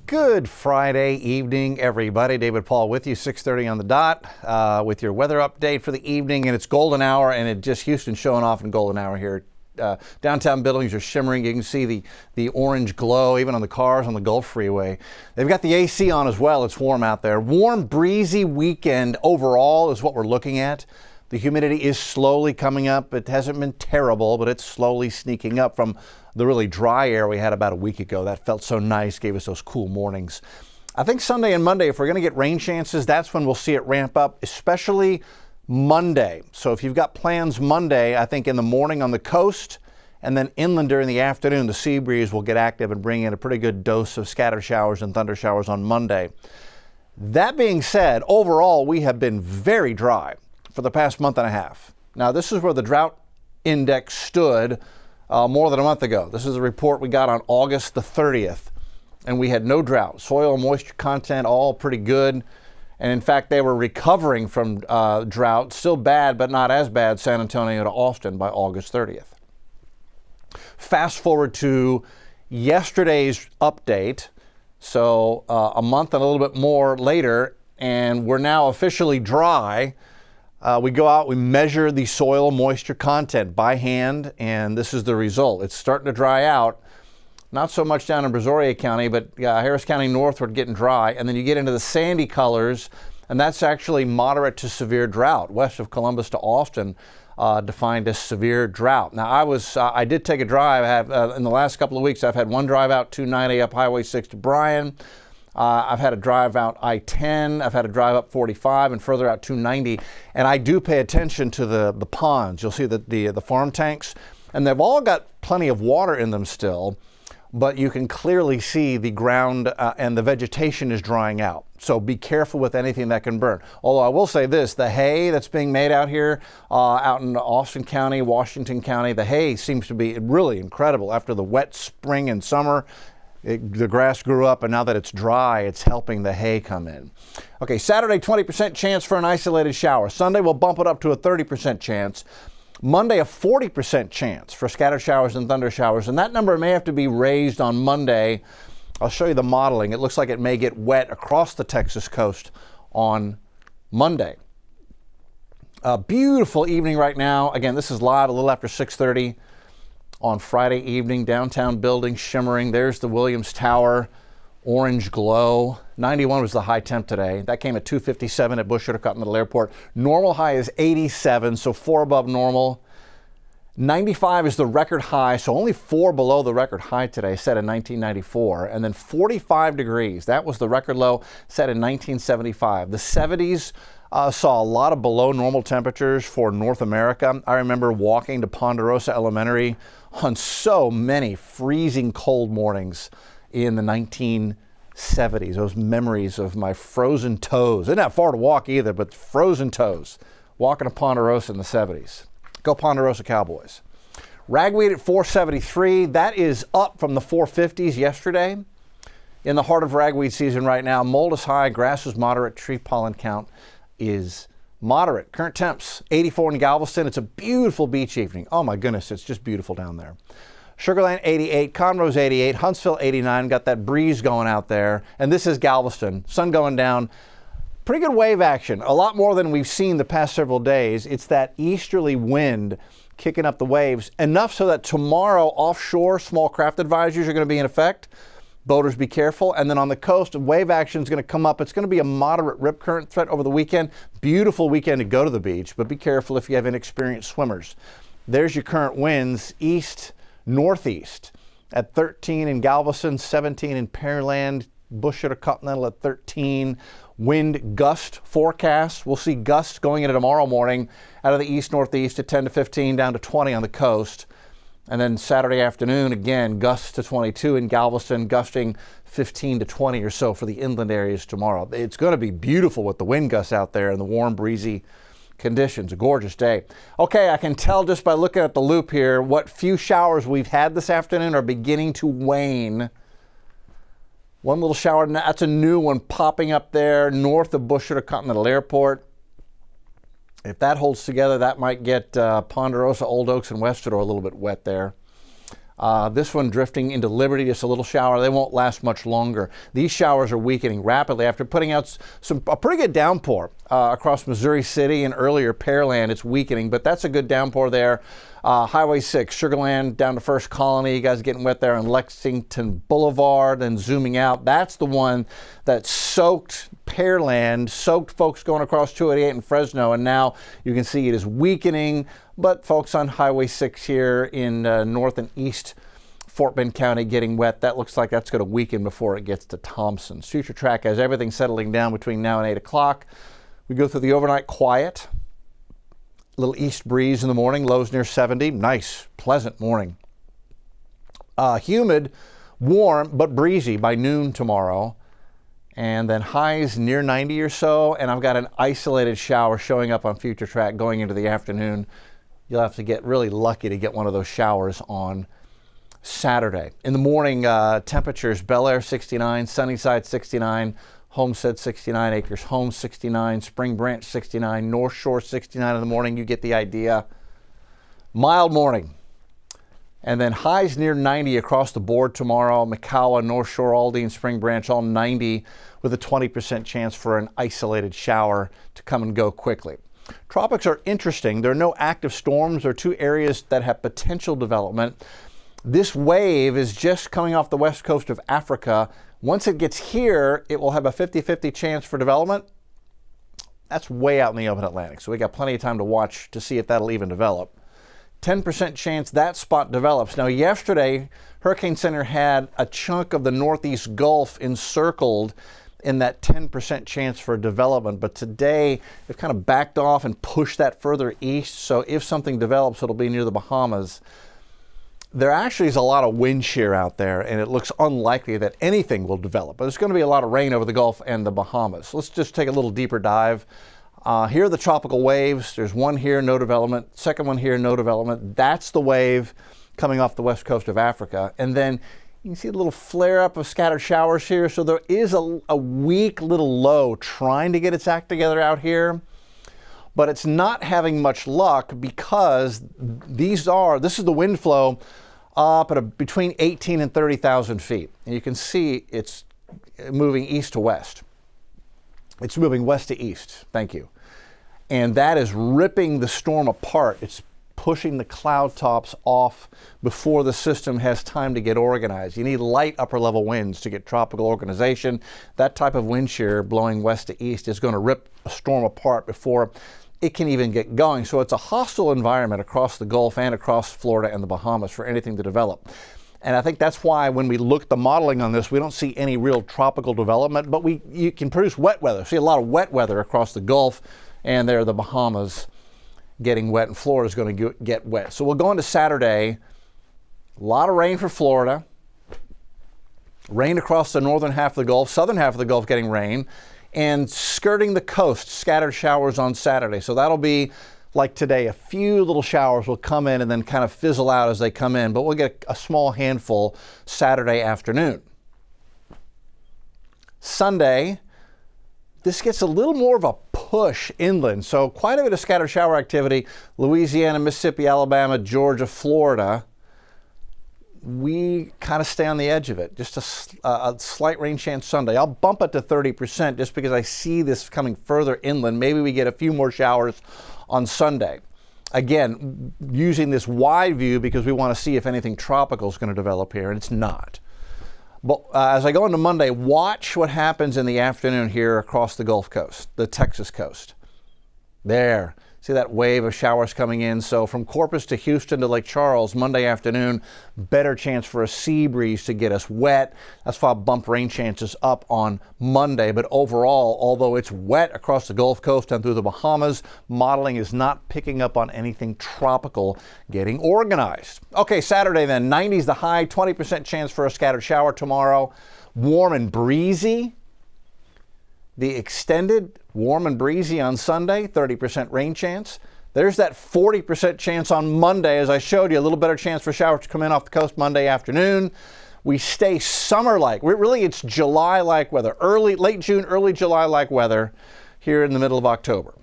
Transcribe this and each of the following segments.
Good Friday evening, everybody. David Paul with you, 6:30 on the dot, with your weather update for the evening. And it's golden hour, and it just Houston showing off in golden hour here. Downtown buildings are shimmering. You can see the orange glow even on the cars on the Gulf Freeway. They've got the AC on as well. It's warm out there. Warm, breezy weekend overall is what we're looking at. The humidity is slowly coming up. It hasn't been terrible, but it's slowly sneaking up from the really dry air we had about a week ago. That felt so nice, gave us those cool mornings. I think Sunday and Monday, if we're going to get rain chances, that's when we'll see it ramp up, especially Monday. So if you've got plans Monday, I think in the morning on the coast and then inland during the afternoon, the sea breeze will get active and bring in a pretty good dose of scattered showers and thunder showers on Monday. That being said, overall, we have been very dry for the past month and a half. Now, this is where the drought index stood more than a month ago. This is a report we got on August the 30th, and we had no drought. Soil and moisture content all pretty good. And in fact, they were recovering from drought, still bad, but not as bad, San Antonio to Austin by August 30th. Fast forward to yesterday's update, so a month and a little bit more later, and we're now officially dry. We go out, we measure the soil moisture content by hand, and this is the result. It's starting to dry out. Not so much down in Brazoria County, but Harris County northward getting dry. And then you get into the sandy colors, and that's actually moderate to severe drought. West of Columbus to Austin, defined as severe drought. Now, I did take a drive. In the last couple of weeks, I've had one drive out 290 up Highway 6 to Bryan. I've had a drive out I-10. I've had a drive up 45 and further out 290. And I do pay attention to the ponds. You'll see that the farm tanks, and they've all got plenty of water in them still, but you can clearly see the ground and the vegetation is drying out. So be careful with anything that can burn. Although I will say this, the hay that's being made out here, out in Austin County, Washington County, the hay seems to be really incredible. After the wet spring and summer, the grass grew up, and now that it's dry, it's helping the hay come in. Okay, Saturday, 20% chance for an isolated shower. Sunday, we'll bump it up to a 30% chance. Monday, a 40% chance for scattered showers and thunder showers, and that number may have to be raised on Monday. I'll show you the modeling. It looks like it may get wet across the Texas coast on Monday. A beautiful evening right now. Again, this is live a little after 6:30 on Friday evening. Downtown building shimmering. There's the Williams Tower, orange glow. 91 was the high temp today. That came at 257 at Bush Intercontinental Airport. Normal high is 87, so 4 above normal. 95 is the record high, so only 4 below the record high today, set in 1994. And then 45 degrees, that was the record low, set in 1975. The 70s saw a lot of below normal temperatures for North America. I remember walking to Ponderosa Elementary on so many freezing cold mornings in the 1970s. Those memories of my frozen toes. Isn't that far to walk either, but frozen toes. Walking to Ponderosa in the 70s. Go Ponderosa Cowboys. Ragweed at 473. That is up from the 450s yesterday. In the heart of ragweed season right now. Mold is high, grass is moderate, tree pollen count is moderate. Current temps, 84 in Galveston. It's a beautiful beach evening. Oh my goodness, it's just beautiful down there. Sugarland 88, Conroe's 88, Huntsville 89, got that breeze going out there. And this is Galveston, sun going down. Pretty good wave action, a lot more than we've seen the past several days. It's that easterly wind kicking up the waves, enough so that tomorrow offshore small craft advisories are going to be in effect. Boaters be careful. And then on the coast, wave action is going to come up. It's going to be a moderate rip current threat over the weekend. Beautiful weekend to go to the beach, but be careful if you have inexperienced swimmers. There's your current winds, east, northeast at 13 in Galveston, 17 in Pearland, Bush Intercontinental at 13. Wind gust forecast. We'll see gusts going into tomorrow morning out of the east-northeast at 10 to 15 down to 20 on the coast. And then Saturday afternoon, again, gusts to 22 in Galveston, gusting 15 to 20 or so for the inland areas tomorrow. It's going to be beautiful with the wind gusts out there and the warm, breezy conditions. A gorgeous day. Okay, I can tell just by looking at the loop here what few showers we've had this afternoon are beginning to wane. One little shower, that's a new one popping up there north of Bush Intercontinental Airport. If that holds together, that might get Ponderosa, Old Oaks, and Westador a little bit wet there. This one drifting into Liberty, just a little shower. They won't last much longer. These showers are weakening rapidly after putting out a pretty good downpour across Missouri City and earlier Pearland. It's weakening, but that's a good downpour there. Highway 6, Sugar Land down to First Colony. You guys are getting wet there on Lexington Boulevard and zooming out. That's the one that soaked Pearland, soaked folks going across 288 in Fresno, and now you can see it is weakening. But folks on Highway 6 here in North and East Fort Bend County getting wet. That looks like that's going to weaken before it gets to Thompson. Future track has everything settling down between now and 8 o'clock. We go through the overnight quiet. Little east breeze in the morning, lows near 70. Nice, pleasant morning. Humid, warm, but breezy by noon tomorrow. And then highs near 90 or so. And I've got an isolated shower showing up on future track going into the afternoon. You'll have to get really lucky to get one of those showers on Saturday. In the morning, temperatures, Bel Air 69, Sunnyside 69, Homestead 69, Acres Home 69, Spring Branch 69, North Shore 69 in the morning. You get the idea. Mild morning. And then highs near 90 across the board tomorrow. McCowa, North Shore, Aldine, Spring Branch, all 90 with a 20% chance for an isolated shower to come and go quickly. Tropics are interesting. There are no active storms. There are two areas that have potential development. This wave is just coming off the west coast of Africa. Once it gets here, it will have a 50-50 chance for development. That's way out in the open Atlantic, so we got plenty of time to watch to see if that'll even develop. 10% chance that spot develops. Now, yesterday, Hurricane Center had a chunk of the Northeast Gulf encircled in that 10% chance for development, but today they've kind of backed off and pushed that further east, so if something develops, it'll be near the Bahamas. There actually is a lot of wind shear out there, and it looks unlikely that anything will develop, but there's going to be a lot of rain over the Gulf and the Bahamas. Let's just take a little deeper dive. Here are the tropical waves. There's one here, no development. Second one here, no development. That's the wave coming off the west coast of Africa. And then you can see a little flare up of scattered showers here. So there is a weak little low trying to get its act together out here. But it's not having much luck because this is the wind flow up at between 18 and 30,000 feet. And you can see it's moving east to west. It's moving west to east. Thank you. And that is ripping the storm apart. It's pushing the cloud tops off before the system has time to get organized. You need light upper level winds to get tropical organization. That type of wind shear blowing west to east is going to rip a storm apart before it can even get going. So it's a hostile environment across the Gulf and across Florida and the Bahamas for anything to develop. And I think that's why when we look at the modeling on this, we don't see any real tropical development, but you can produce wet weather. See a lot of wet weather across the Gulf, and there are the Bahamas getting wet, and Florida is going to get wet. So we'll go into Saturday. A lot of rain for Florida. Rain across the northern half of the Gulf, southern half of the Gulf getting rain, and skirting the coast, scattered showers on Saturday. So that'll be like today. A few little showers will come in and then kind of fizzle out as they come in, but we'll get a small handful Saturday afternoon. Sunday, this gets a little more of a push inland, so quite a bit of scattered shower activity. Louisiana, Mississippi, Alabama, Georgia, Florida. We kind of stay on the edge of it. Just a slight rain chance Sunday. I'll bump it to 30% just because I see this coming further inland. Maybe we get a few more showers on Sunday. Again, using this wide view because we want to see if anything tropical is going to develop here, and it's not. But as I go into Monday, watch what happens in the afternoon here across the Gulf Coast, the Texas coast. There. See that wave of showers coming in. So from Corpus to Houston to Lake Charles, Monday afternoon, better chance for a sea breeze to get us wet. That's why I'll bump rain chances up on Monday. But overall, although it's wet across the Gulf Coast and through the Bahamas, modeling is not picking up on anything tropical getting organized. Okay, Saturday then, 90s the high, 20% chance for a scattered shower tomorrow. Warm and breezy. The extended warm and breezy on Sunday, 30% rain chance. There's that 40% chance on Monday, as I showed you, a little better chance for showers to come in off the coast Monday afternoon. We stay summer-like. Really, it's July-like weather, late June, early July-like weather here in the middle of October.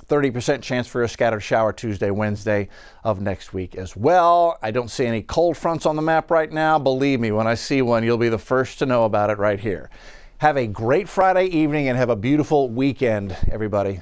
30% chance for a scattered shower Tuesday, Wednesday of next week as well. I don't see any cold fronts on the map right now. Believe me, when I see one, you'll be the first to know about it right here. Have a great Friday evening and have a beautiful weekend, everybody.